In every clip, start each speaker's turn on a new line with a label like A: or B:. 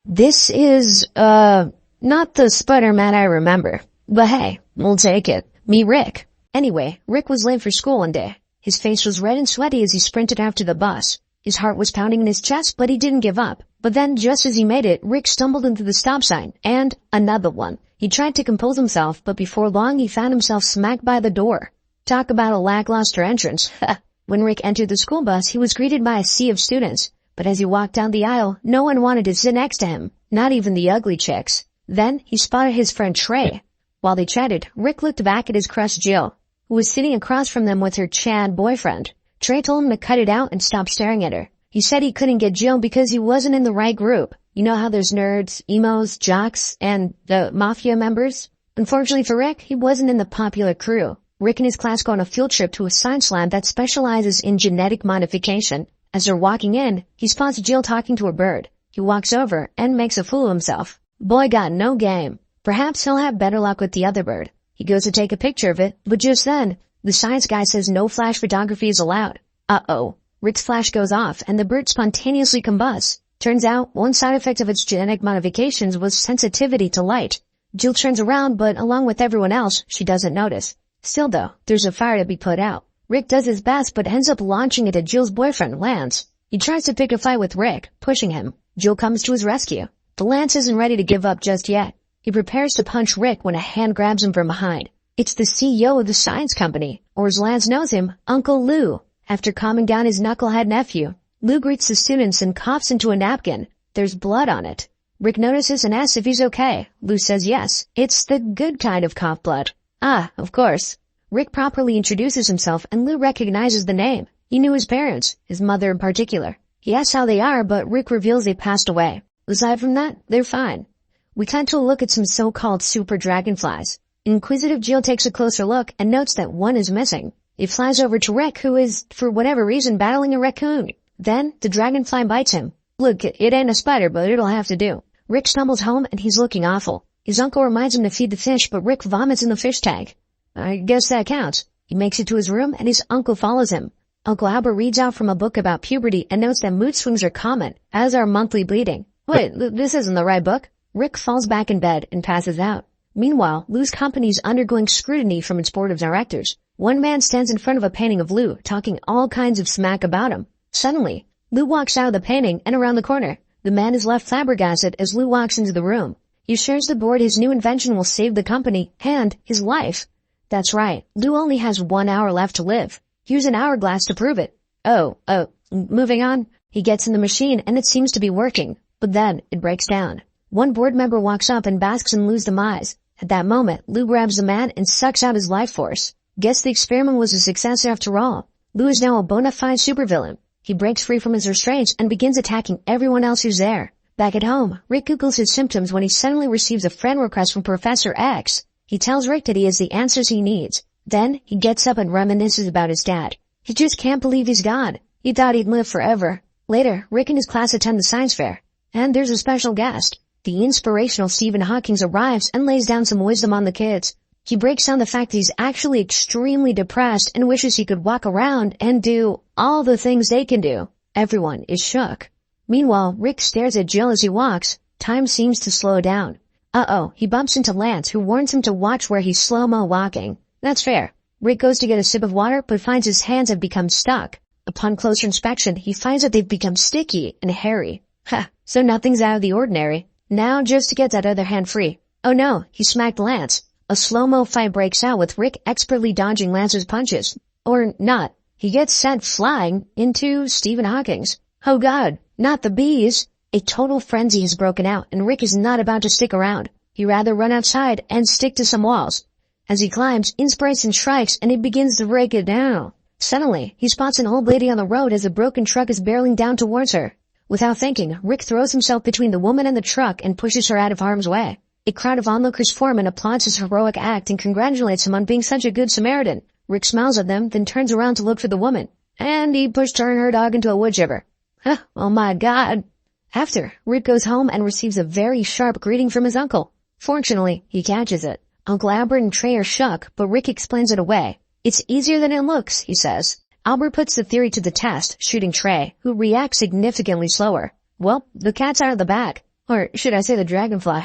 A: This is, not the Spider-Man I remember. But hey, we'll take it. Me, Rick. Anyway, Rick was late for school one day. His face was red and sweaty as he sprinted after the bus. His heart was pounding in his chest, but he didn't give up. But then, just as he made it, Rick stumbled into the stop sign, and another one. He tried to compose himself, but before long he found himself smacked by the door. Talk about a lackluster entrance. When Rick entered the school bus, he was greeted by a sea of students. But as he walked down the aisle, no one wanted to sit next to him, not even the ugly chicks. Then, he spotted his friend Trey. While they chatted, Rick looked back at his crush Jill, who was sitting across from them with her Chad boyfriend. Trey told him to cut it out and stop staring at her. He said he couldn't get Jill because he wasn't in the right group. You know how there's nerds, emos, jocks, and the mafia members? Unfortunately for Rick, he wasn't in the popular crew. Rick and his class go on a field trip to a science lab that specializes in genetic modification. As they're walking in, he spots Jill talking to a bird. He walks over and makes a fool of himself. Boy got no game. Perhaps he'll have better luck with the other bird. He goes to take a picture of it, but just then, the science guy says no flash photography is allowed. Uh-oh. Rick's flash goes off, and the bird spontaneously combusts. Turns out, one side effect of its genetic modifications was sensitivity to light. Jill turns around, but along with everyone else, she doesn't notice. Still though, there's a fire to be put out. Rick does his best, but ends up launching it at Jill's boyfriend, Lance. He tries to pick a fight with Rick, pushing him. Jill comes to his rescue. But Lance isn't ready to give up just yet. He prepares to punch Rick when a hand grabs him from behind. It's the CEO of the science company, or as Lance knows him, Uncle Lou. After calming down his knucklehead nephew, Lou greets the students and coughs into a napkin. There's blood on it. Rick notices and asks if he's okay. Lou says yes. It's the good kind of cough blood. Ah, of course. Rick properly introduces himself and Lou recognizes the name. He knew his parents, his mother in particular. He asks how they are, but Rick reveals they passed away. Aside from that, they're fine. We cut to a look at some so-called super dragonflies. Inquisitive Jill takes a closer look and notes that one is missing. It flies over to Rick, who is, for whatever reason, battling a raccoon. Then, the dragonfly bites him. Look, it ain't a spider, but it'll have to do. Rick stumbles home and he's looking awful. His uncle reminds him to feed the fish, but Rick vomits in the fish tank. I guess that counts. He makes it to his room and his uncle follows him. Uncle Albert reads out from a book about puberty and notes that mood swings are common, as are monthly bleeding. Wait, this isn't the right book. Rick falls back in bed and passes out. Meanwhile, Lou's company is undergoing scrutiny from its board of directors. One man stands in front of a painting of Lou, talking all kinds of smack about him. Suddenly, Lou walks out of the painting and around the corner. The man is left flabbergasted as Lou walks into the room. He assures the board his new invention will save the company and his life. That's right, Lou only has 1 hour left to live. Here's an hourglass to prove it. Moving on. He gets in the machine and it seems to be working. But then, it breaks down. One board member walks up and basks in Lou's demise. At that moment, Lou grabs the man and sucks out his life force. Guess the experiment was a success after all. Lou is now a bona fide supervillain. He breaks free from his restraints and begins attacking everyone else who's there. Back at home, Rick Googles his symptoms when he suddenly receives a friend request from Professor X. He tells Rick that he has the answers he needs. Then, he gets up and reminisces about his dad. He just can't believe he's God. He thought he'd live forever. Later, Rick and his class attend the science fair. And there's a special guest. The inspirational Stephen Hawking arrives and lays down some wisdom on the kids. He breaks down the fact that he's actually extremely depressed and wishes he could walk around and do all the things they can do. Everyone is shook. Meanwhile, Rick stares at Jill as he walks. Time seems to slow down. He bumps into Lance, who warns him to watch where he's slow-mo walking. That's fair. Rick goes to get a sip of water, but finds his hands have become stuck. Upon closer inspection, he finds that they've become sticky and hairy. So nothing's out of the ordinary. Now just to get that other hand free. Oh no, he smacked Lance. A slow-mo fight breaks out with Rick expertly dodging Lance's punches. Or not. He gets sent flying into Stephen Hawking's. Oh god, not the bees. A total frenzy has broken out and Rick is not about to stick around. He'd rather run outside and stick to some walls. As he climbs, inspiration strikes and he begins to break it down. Suddenly, he spots an old lady on the road as a broken truck is barreling down towards her. Without thinking, Rick throws himself between the woman and the truck and pushes her out of harm's way. A crowd of onlookers form and applauds his heroic act and congratulates him on being such a good Samaritan. Rick smiles at them, then turns around to look for the woman. And he pushed her and her dog into a wood chipper. Oh my god. After, Rick goes home and receives a very sharp greeting from his uncle. Fortunately, he catches it. Uncle Albert and Trey are shook, but Rick explains it away. It's easier than it looks, he says. Albert puts the theory to the test, shooting Trey, who reacts significantly slower. Well, the cat's out of the bag. Or should I say the dragonfly?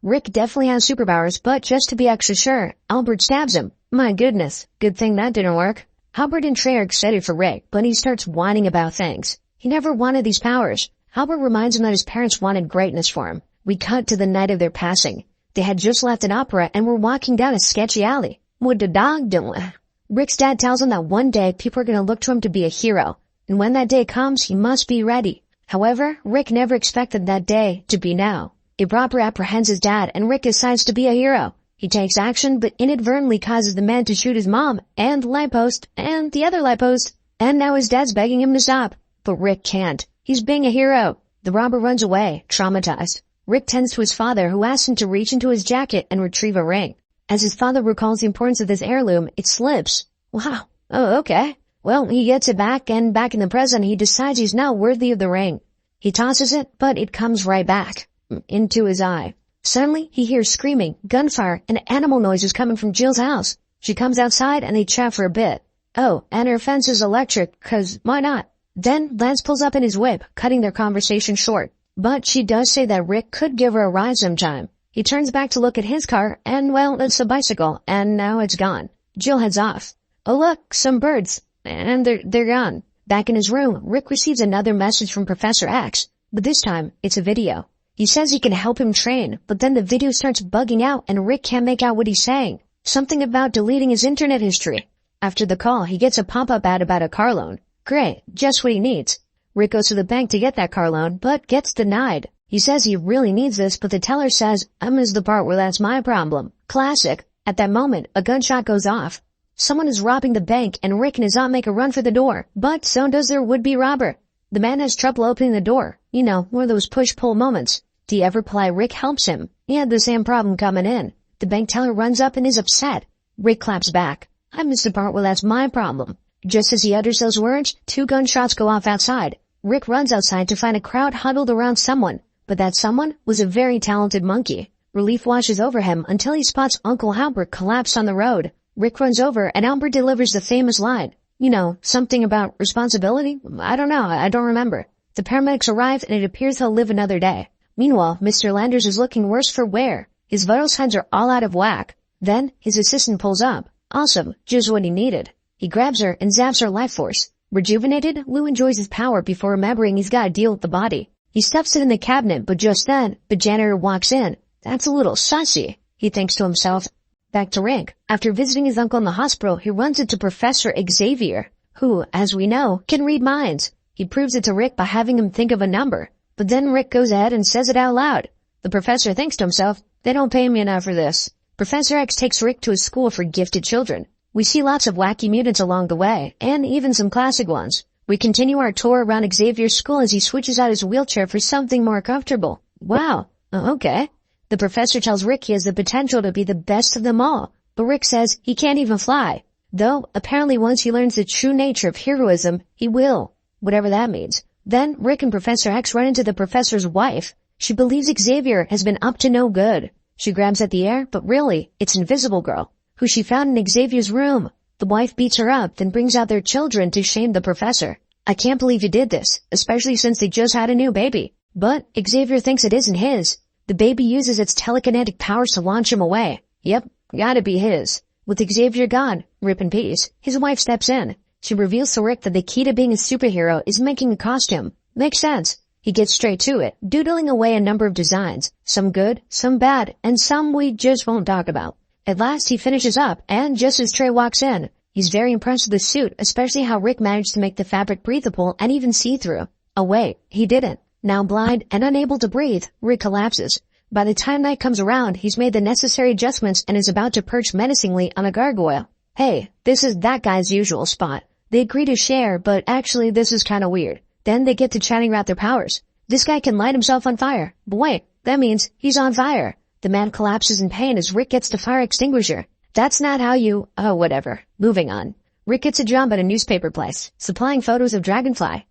A: Rick definitely has superpowers, but just to be extra sure, Albert stabs him. My goodness, good thing that didn't work. Albert and Trey are excited for Rick, but he starts whining about things. He never wanted these powers. Albert reminds him that his parents wanted greatness for him. We cut to the night of their passing. They had just left an opera and were walking down a sketchy alley. What the dog doing? Rick's dad tells him that one day people are going to look to him to be a hero, and when that day comes, he must be ready. However, Rick never expected that day to be now. A robber apprehends his dad, and Rick decides to be a hero. He takes action, but inadvertently causes the man to shoot his mom, and the light post, and the other light post. And now his dad's begging him to stop. But Rick can't. He's being a hero. The robber runs away, traumatized. Rick tends to his father, who asks him to reach into his jacket and retrieve a ring. As his father recalls the importance of this heirloom, it slips. Wow. Oh, okay. Well, he gets it back, and back in the present, he decides he's now worthy of the ring. He tosses it, but it comes right back into his eye. Suddenly, he hears screaming, gunfire, and animal noises coming from Jill's house. She comes outside, and they chat for a bit. Oh, and her fence is electric, 'cause why not? Then Lance pulls up in his whip, cutting their conversation short. But she does say that Rick could give her a ride sometime. He turns back to look at his car, and well, it's a bicycle, and now it's gone. Jill heads off. Oh look, some birds. And they're gone. Back in his room, Rick receives another message from Professor X, but this time, it's a video. He says he can help him train, but then the video starts bugging out and Rick can't make out what he's saying. Something about deleting his internet history. After the call, he gets a pop-up ad about a car loan. Great, just what he needs. Rick goes to the bank to get that car loan, but gets denied. He says he really needs this, but the teller says, I missed the part where that's my problem. Classic. At that moment, a gunshot goes off. Someone is robbing the bank, and Rick and his aunt make a run for the door, but so does their would-be robber. The man has trouble opening the door. You know, one of those push-pull moments. The ever-polite Rick helps him. He had the same problem coming in. The bank teller runs up and is upset. Rick claps back. I missed the part where that's my problem. Just as he utters those words, 2 gunshots go off outside. Rick runs outside to find a crowd huddled around someone, but that someone was a very talented monkey. Relief washes over him until he spots Uncle Albert collapse on the road. Rick runs over and Albert delivers the famous line. You know, something about responsibility? I don't know, I don't remember. The paramedics arrive and it appears he'll live another day. Meanwhile, Mr. Landers is looking worse for wear. His vital signs are all out of whack. Then, his assistant pulls up. Awesome, just what he needed. He grabs her and zaps her life force. Rejuvenated, Lou enjoys his power before remembering he's got to deal with the body. He stuffs it in the cabinet, but just then, the janitor walks in. That's a little sussy, he thinks to himself. Back to Rick. After visiting his uncle in the hospital, he runs into Professor Xavier, who, as we know, can read minds. He proves it to Rick by having him think of a number. But then Rick goes ahead and says it out loud. The professor thinks to himself, they don't pay me enough for this. Professor X takes Rick to a school for gifted children. We see lots of wacky mutants along the way, and even some classic ones. We continue our tour around Xavier's school as he switches out his wheelchair for something more comfortable. Wow. Okay. The professor tells Rick he has the potential to be the best of them all, but Rick says he can't even fly. Though, apparently once he learns the true nature of heroism, he will. Whatever that means. Then, Rick and Professor X run into the professor's wife. She believes Xavier has been up to no good. She grabs at the air, but really, it's Invisible Girl, who she found in Xavier's room. The wife beats her up, then brings out their children to shame the professor. I can't believe you did this, especially since they just had a new baby. But Xavier thinks it isn't his. The baby uses its telekinetic powers to launch him away. Yep, gotta be his. With Xavier gone, rip in peace, his wife steps in. She reveals to Rick that the key to being a superhero is making a costume. Makes sense. He gets straight to it, doodling away a number of designs. Some good, some bad, and some we just won't talk about. At last he finishes up, and just as Trey walks in, he's very impressed with the suit, especially how Rick managed to make the fabric breathable and even see-through. Oh wait, he didn't. Now blind and unable to breathe, Rick collapses. By the time night comes around, he's made the necessary adjustments and is about to perch menacingly on a gargoyle. Hey, this is that guy's usual spot. They agree to share, but actually this is kinda weird. Then they get to chatting about their powers. This guy can light himself on fire. But wait, that means he's on fire. The man collapses in pain as Rick gets the fire extinguisher. That's not how you... Oh, whatever. Moving on. Rick gets a job at a newspaper place, supplying photos of Dragonfly.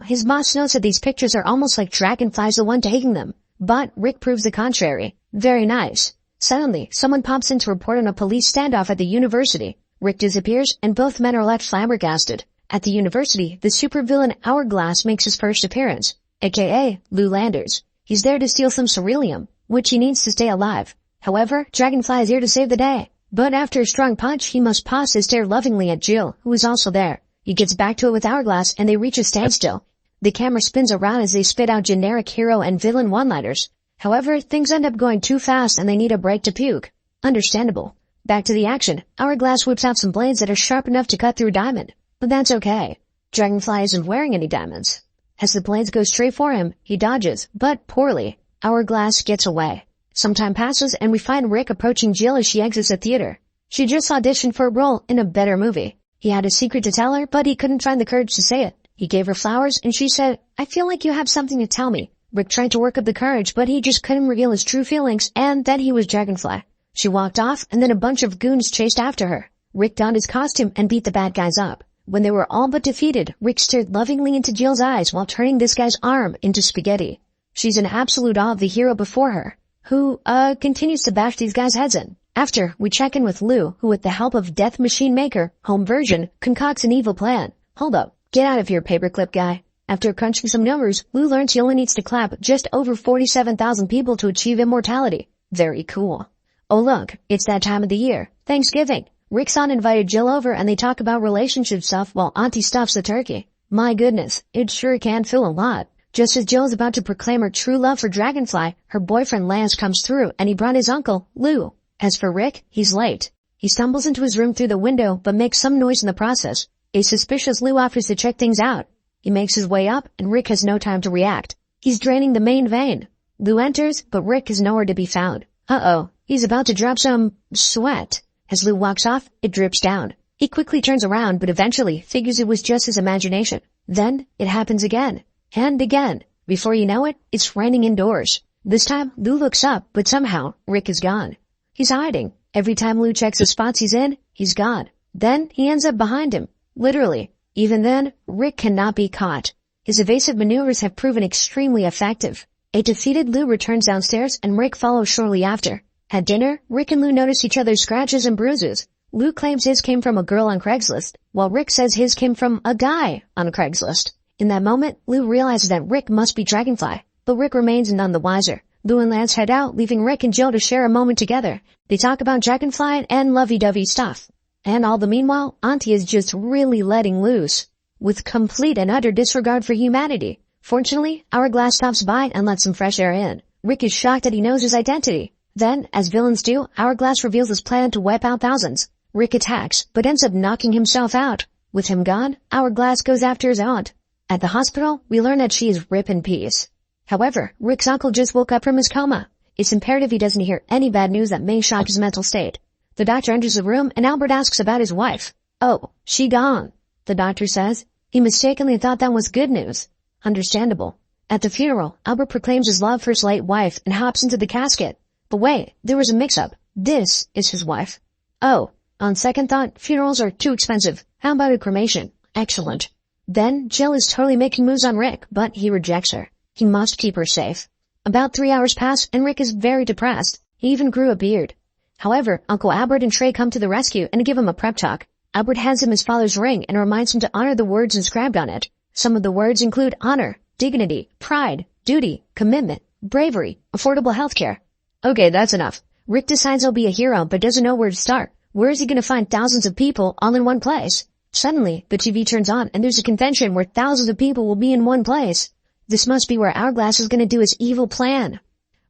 A: His boss notes that these pictures are almost like Dragonfly's the one taking them. But Rick proves the contrary. Very nice. Suddenly, someone pops in to report on a police standoff at the university. Rick disappears, and both men are left flabbergasted. At the university, the supervillain Hourglass makes his first appearance. aka Lou Landers. He's there to steal some ceruleum, which he needs to stay alive. However, Dragonfly is here to save the day. But after a strong punch, he must pause to stare lovingly at Jill, who is also there. He gets back to it with Hourglass, and they reach a standstill. The camera spins around as they spit out generic hero and villain one-liners. However, things end up going too fast and they need a break to puke. Understandable. Back to the action. Hourglass whips out some blades that are sharp enough to cut through diamond. But that's okay. Dragonfly isn't wearing any diamonds. As the blades go straight for him, he dodges, but poorly. Hourglass gets away. Some time passes and we find Rick approaching Jill as she exits the theater. She just auditioned for a role in a better movie. He had a secret to tell her, but he couldn't find the courage to say it. He gave her flowers and she said, "I feel like you have something to tell me." Rick tried to work up the courage, but he just couldn't reveal his true feelings and that he was Dragonfly. She walked off and then a bunch of goons chased after her. Rick donned his costume and beat the bad guys up. When they were all but defeated, Rick stared lovingly into Jill's eyes while turning this guy's arm into spaghetti. She's in absolute awe of the hero before her, who, continues to bash these guys' heads in. After, we check in with Lou, who with the help of Death Machine Maker, home version, concocts an evil plan. Hold up. Get out of here, paperclip guy. After crunching some numbers, Lou learns he only needs to clap just over 47,000 people to achieve immortality. Very cool. Oh look, it's that time of the year. Thanksgiving. Rick's aunt invited Jill over and they talk about relationship stuff while Auntie stuffs the turkey. My goodness, it sure can fill a lot. Just as Jill is about to proclaim her true love for Dragonfly, her boyfriend Lance comes through and he brought his uncle, Lou. As for Rick, he's late. He stumbles into his room through the window but makes some noise in the process. A suspicious Lou offers to check things out. He makes his way up and Rick has no time to react. He's draining the main vein. Lou enters, but Rick is nowhere to be found. Uh-oh, he's about to drop some sweat. As Lou walks off, it drips down. He quickly turns around but eventually figures it was just his imagination. Then, it happens again. And again. Before you know it, it's raining indoors. This time, Lou looks up, but somehow, Rick is gone. He's hiding. Every time Lou checks the spots he's in, he's gone. Then, he ends up behind him. Literally. Even then, Rick cannot be caught. His evasive maneuvers have proven extremely effective. A defeated Lou returns downstairs and Rick follows shortly after. At dinner, Rick and Lou notice each other's scratches and bruises. Lou claims his came from a girl on Craigslist, while Rick says his came from a guy on Craigslist. In that moment, Lou realizes that Rick must be Dragonfly, but Rick remains none the wiser. Lou and Lance head out, leaving Rick and Jill to share a moment together. They talk about Dragonfly and lovey-dovey stuff. And all the meanwhile, Auntie is just really letting loose, with complete and utter disregard for humanity. Fortunately, Hourglass stops by and lets some fresh air in. Rick is shocked that he knows his identity. Then, as villains do, Hourglass reveals his plan to wipe out thousands. Rick attacks, but ends up knocking himself out. With him gone, Hourglass goes after his aunt. At the hospital, we learn that she is rip in peace. However, Rick's uncle just woke up from his coma. It's imperative he doesn't hear any bad news that may shock his mental state. The doctor enters the room and Albert asks about his wife. "Oh, she gone," the doctor says. He mistakenly thought that was good news. Understandable. At the funeral, Albert proclaims his love for his late wife and hops into the casket. But wait, there was a mix-up. This is his wife. Oh, on second thought, funerals are too expensive. How about a cremation? Excellent. Then, Jill is totally making moves on Rick, but he rejects her. He must keep her safe. About 3 hours pass and Rick is very depressed. He even grew a beard. However, Uncle Albert and Trey come to the rescue and give him a prep talk. Albert hands him his father's ring and reminds him to honor the words inscribed on it. Some of the words include honor, dignity, pride, duty, commitment, bravery, affordable healthcare. Okay, that's enough. Rick decides he'll be a hero but doesn't know where to start. Where is he going to find thousands of people all in one place? Suddenly, the TV turns on and there's a convention where thousands of people will be in one place. This must be where Hourglass is going to do his evil plan.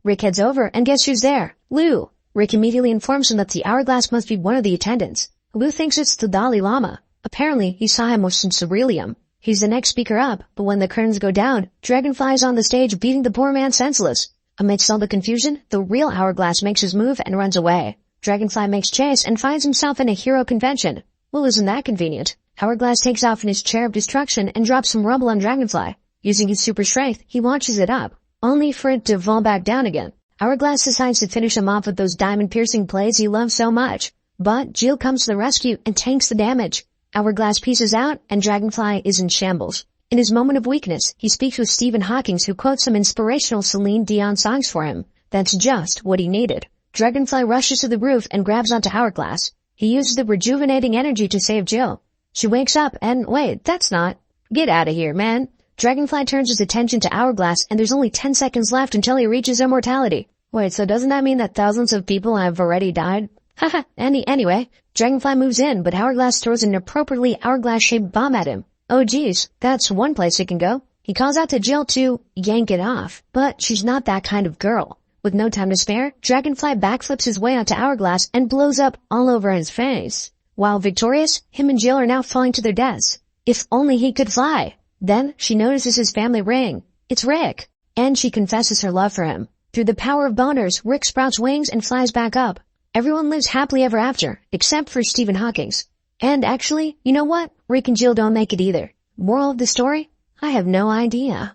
A: Rick heads over and guess who's there? Lou. Rick immediately informs him that the Hourglass must be one of the attendants. Lou thinks it's the Dalai Lama. Apparently, he saw him with some ceruleum. He's the next speaker up, but when the curtains go down, Dragonfly is on the stage beating the poor man senseless. Amidst all the confusion, the real Hourglass makes his move and runs away. Dragonfly makes chase and finds himself in a hero convention. Well, isn't that convenient? Hourglass takes off in his chair of destruction and drops some rubble on Dragonfly. Using his super strength, he launches it up, only for it to fall back down again. Hourglass decides to finish him off with those diamond-piercing blades he loves so much. But Jill comes to the rescue and tanks the damage. Hourglass pieces out, and Dragonfly is in shambles. In his moment of weakness, he speaks with Stephen Hawking, who quotes some inspirational Celine Dion songs for him. That's just what he needed. Dragonfly rushes to the roof and grabs onto Hourglass. He uses the rejuvenating energy to save Jill. She wakes up and, wait, that's not. Get out of here, man. Dragonfly turns his attention to Hourglass and there's only 10 seconds left until he reaches immortality. Wait, so doesn't that mean that thousands of people have already died? Haha, anyway, Dragonfly moves in, but Hourglass throws an appropriately hourglass-shaped bomb at him. Oh geez, that's one place it can go. He calls out to Jill to yank it off, but she's not that kind of girl. With no time to spare, Dragonfly backflips his way onto Hourglass and blows up all over his face. While victorious, him and Jill are now falling to their deaths. If only he could fly. Then she notices his family ring. It's Rick. And she confesses her love for him. Through the power of boners, Rick sprouts wings and flies back up. Everyone lives happily ever after, except for Stephen Hawking's. And actually, you know what? Rick and Jill don't make it either. Moral of the story? I have no idea.